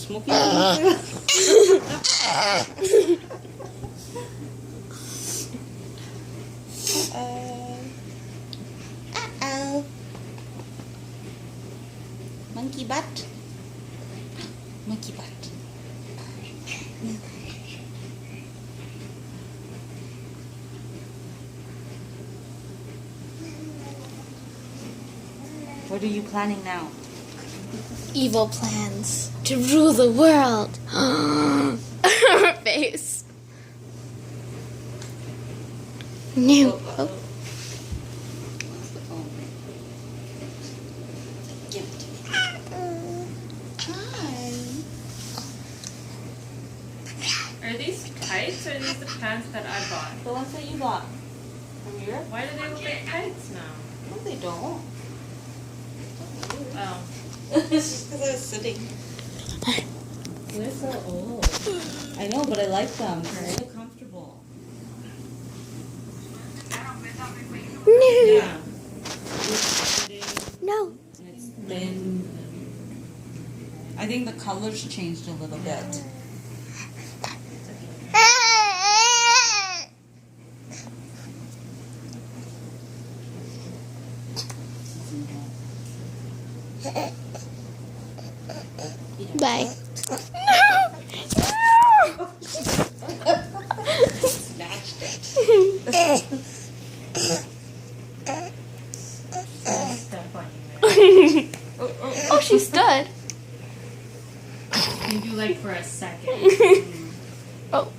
smoking. Uh-oh. Monkey butt. Monkey butt. What are you planning now? Evil plans to rule the world. Her face. No. What's the phone? Give it to me. Hi. Are these tights or are these the pants that I bought? The ones that you got from Europe? Why do they look like tights now? No, they don't. Oh. It's just because I was sitting. They're so old. I know, but I like them. They're really comfortable. No. Yeah. No. And it's thin. I think the colors changed a little bit. Bye. Snatched it. Step on you. Oh, she stood. You do like for a second. Oh.